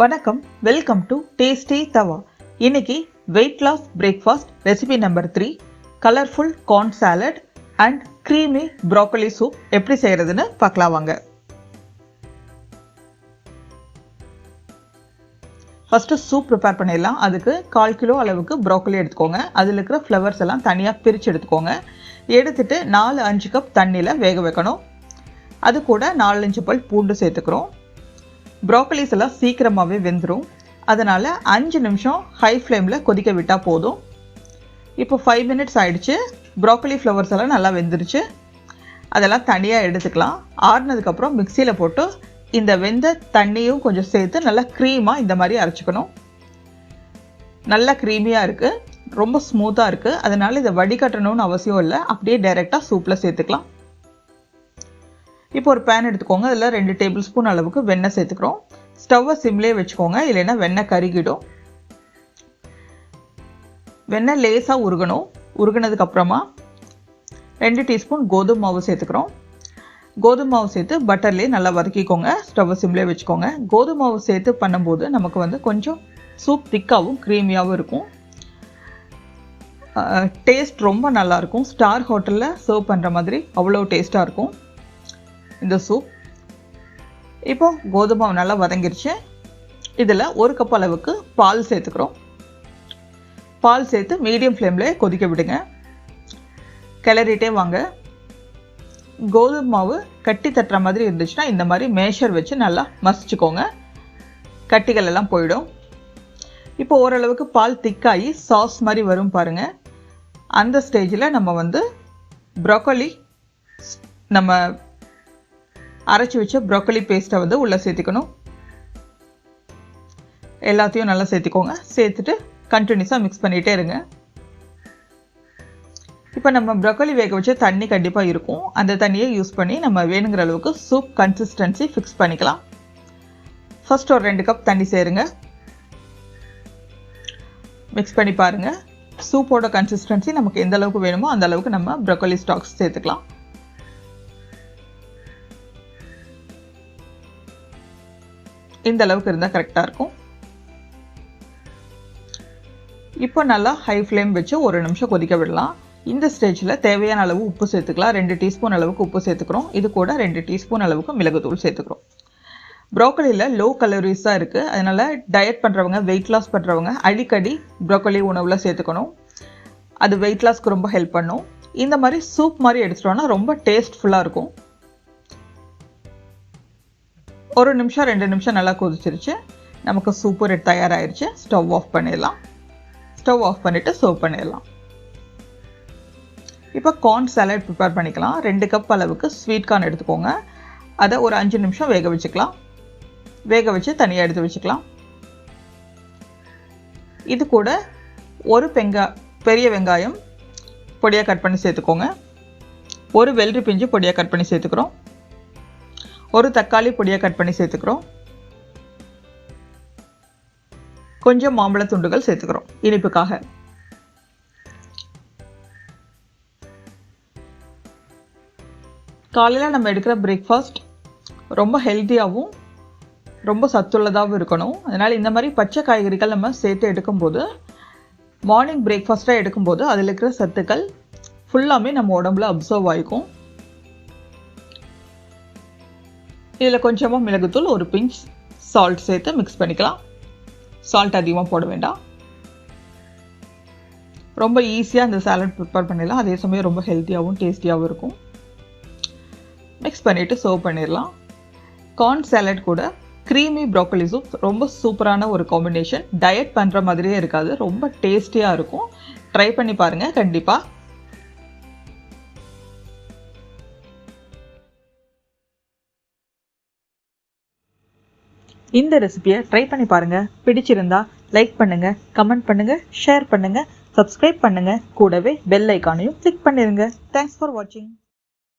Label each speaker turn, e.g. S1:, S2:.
S1: வணக்கம், welcome to TastyTawa. இன்னைக்கு weight loss breakfast recipe number 3 colorful corn salad and creamy broccoli soup எப்படி செய்யறதுன்னு பார்க்கலாம் வாங்க. ஃபர்ஸ்ட் சூப் ப்ரிப்பேர் பண்ணிடலாம். அதுக்கு 1/4 கிலோ அளவுக்கு ப்ரோக்கலி எடுத்துக்கோங்க. அதில் இருக்கிற ஃப்ளவர்ஸ் எல்லாம் தனியாக பிரித்து எடுத்துக்கோங்க. எடுத்துட்டு 4-5 கப் தண்ணியில் வேக வைக்கணும். அது கூட 4-5 பல் பூண்டு சேர்த்துக்கிறோம். ப்ரோக்கலிஸ் எல்லாம் சீக்கிரமாகவே வெந்துடும். அதனால் 5 நிமிஷம் ஹை ஃப்ளேமில் கொதிக்க விட்டால் போதும். இப்போ 5 மினிட்ஸ் ஆகிடுச்சு. ப்ரோக்கலி ஃப்ளவர்ஸ் எல்லாம் நல்லா வெந்துருச்சு. அதெல்லாம் தனியாக எடுத்துக்கலாம். ஆறுனதுக்கப்புறம் மிக்சியில் போட்டு இந்த வெந்த தண்ணியும் கொஞ்சம் சேர்த்து நல்லா க்ரீமாக இந்த மாதிரி அரைச்சிக்கணும். நல்லா க்ரீமியாக இருக்குது, ரொம்ப ஸ்மூத்தாக இருக்குது. அதனால் இதை வடிகட்டணும்னு அவசியம் இல்லை, அப்படியே டைரெக்டாக சூப்பில் சேர்த்துக்கலாம். இப்போ ஒரு பேன் எடுத்துக்கோங்க. அதில் 2 டேபிள் ஸ்பூன் அளவுக்கு வெண்ணெய் சேர்த்துக்கிறோம். ஸ்டவ்வை சிம்லேயே வச்சுக்கோங்க, இல்லைன்னா வெண்ணெய் கருகிடும். வெண்ணெய் லேசாக உருகணும். உருகினதுக்கப்புறமா 2 டீஸ்பூன் கோதுமை மாவு சேர்த்துக்கிறோம். கோதுமை மாவு சேர்த்து பட்டர்லேயே நல்லா வதக்கிக்கோங்க. ஸ்டவ்வை சிம்லேயே வச்சுக்கோங்க. கோதுமை மாவு சேர்த்து பண்ணும்போது நமக்கு கொஞ்சம் சூப் திக்காகவும் க்ரீமியாகவும் இருக்கும். டேஸ்ட் ரொம்ப நல்லாயிருக்கும். ஸ்டார் ஹோட்டலில் சர்வ் பண்ணுற மாதிரி அவ்வளோ டேஸ்ட்டாக இருக்கும் இந்த சூப். இப்போ கோதுமை மாவு நல்லா வதங்கிருச்சு. இதில் 1 கப் அளவுக்கு பால் சேர்த்துக்கிறோம். பால் சேர்த்து மீடியம் ஃப்ளேமில் கொதிக்க விடுங்க. கிளறிட்டே வாங்க. கோதுமை மாவு கட்டி தட்டுற மாதிரி இருந்துச்சுன்னா இந்த மாதிரி மேஷர் வச்சு நல்லா மசிச்சுக்கோங்க. கட்டிகள் எல்லாம் போயிடும். இப்போ ஓரளவுக்கு பால் திக்காகி சாஸ் மாதிரி வரும் பாருங்கள். அந்த ஸ்டேஜில் நம்ம ப்ரோக்கலி நம்ம அரைச்சி வச்ச ப்ரோக்கலி பேஸ்ட்டை உள்ளே சேர்த்துக்கணும். எல்லாத்தையும் நல்லா சேர்த்துக்கோங்க. சேர்த்துட்டு கண்டினியூஸாக மிக்ஸ் பண்ணிகிட்டே இருங்க. இப்போ நம்ம ப்ரோக்கலி வேக வச்ச தண்ணி கண்டிப்பாக இருக்கும். அந்த தண்ணியை யூஸ் பண்ணி நம்ம வேணுங்கிற அளவுக்கு சூப் கன்சிஸ்டன்சி ஃபிக்ஸ் பண்ணிக்கலாம். ஃபர்ஸ்ட் ஒரு 2 கப் தண்ணி சேருங்க. மிக்ஸ் பண்ணி பாருங்கள். சூப்போட கன்சிஸ்டன்சி நமக்கு எந்த அளவுக்கு வேணுமோ அந்த அளவுக்கு நம்ம ப்ரோக்கலி ஸ்டாக்ஸ் சேர்த்துக்கலாம். இந்த அளவுக்கு இருந்தால் கரெக்டாக இருக்கும். இப்போ நல்லா ஹை ஃப்ளேம் வச்சு 1 நிமிஷம் கொதிக்க விடலாம். இந்த ஸ்டேஜில் தேவையான அளவு உப்பு சேர்த்துக்கலாம். 2 டீஸ்பூன் அளவுக்கு உப்பு சேர்த்துக்கிறோம். இது கூட 2 டீஸ்பூன் அளவுக்கு மிளகுத்தூள் சேர்த்துக்கிறோம். ப்ரோக்கலியில் லோ கலோரிஸ் தான் இருக்குது. அதனால் டயட் பண்ணுறவங்க, வெயிட் லாஸ் பண்ணுறவங்க அடிக்கடி ப்ரோக்கலி உணவில் சேர்த்துக்கணும். அது வெயிட் லாஸ்க்கு ரொம்ப ஹெல்ப் பண்ணும். இந்த மாதிரி சூப் மாதிரி எடுத்துட்டோன்னா ரொம்ப டேஸ்ட்ஃபுல்லாக இருக்கும். 1 நிமிஷம் 2 நிமிஷம் நல்லா கொதிச்சிருச்சு. நமக்கு சூப்பு தயாராகிடுச்சு. ஸ்டவ் ஆஃப் பண்ணிடலாம். ஸ்டவ் ஆஃப் பண்ணிவிட்டு சர்வ் பண்ணிடலாம். இப்போ கார்ன் சாலட் ப்ரிப்பேர் பண்ணிக்கலாம். 2 கப் அளவுக்கு ஸ்வீட் கார்ன் எடுத்துக்கோங்க. அதை ஒரு 5 நிமிஷம் வேக வச்சுக்கலாம். வேக வச்சு தனியாக எடுத்து வச்சுக்கலாம். இது கூட ஒரு பெரிய வெங்காயம் பொடியாக கட் பண்ணி சேர்த்துக்கோங்க. ஒரு வெள்ளரி பிஞ்சு பொடியாக கட் பண்ணி சேர்த்துக்கிறோம். ஒரு தக்காளி பொடியாக கட் பண்ணி சேர்த்துக்கிறோம். கொஞ்சம் மாம்பழ துண்டுகள் சேர்த்துக்கிறோம் இனிப்புக்காக. காலையில் நம்ம எடுக்கிற பிரேக்ஃபாஸ்ட் ரொம்ப ஹெல்த்தியாகவும் ரொம்ப சத்துள்ளதாகவும் இருக்கணும். அதனால் இந்த மாதிரி பச்சை காய்கறிகள் நம்ம சேர்த்து எடுக்கும்போது, மார்னிங் பிரேக்ஃபாஸ்ட்டாக எடுக்கும்போது அதில் இருக்கிற சத்துக்கள் ஃபுல்லாமே நம்ம உடம்புல அப்சர்வ் ஆகிக்கும். இதில் கொஞ்சமாக மிளகுத்தூள், ஒரு பிஞ்ச் சால்ட் சேர்த்து மிக்ஸ் பண்ணிக்கலாம். சால்ட் அதிகமாக போட வேண்டாம். ரொம்ப ஈஸியாக இந்த சாலட் ப்ரிப்பேர் பண்ணிடலாம். அதே சமயம் ரொம்ப ஹெல்த்தியாகவும் டேஸ்டியாகவும் இருக்கும். மிக்ஸ் பண்ணிவிட்டு சர்வ் பண்ணிடலாம். கார்ன் சாலட் கூட க்ரீமி ப்ரோக்கலி சூப் ரொம்ப சூப்பரான ஒரு காம்பினேஷன். டயட் பண்ணுற மாதிரியே இருக்காது, ரொம்ப டேஸ்டியாக இருக்கும். ட்ரை பண்ணி பாருங்கள் கண்டிப்பாக. இந்த ரெசிபியை ட்ரை பண்ணி பாருங்கள். பிடிச்சிருந்தா லைக் பண்ணுங்கள், கமெண்ட் பண்ணுங்கள், ஷேர் பண்ணுங்கள், சப்ஸ்கிரைப் பண்ணுங்கள். கூடவே பெல் ஐக்கானையும் கிளிக் பண்ணிடுங்க. தேங்க்ஸ் ஃபார் வாட்சிங்.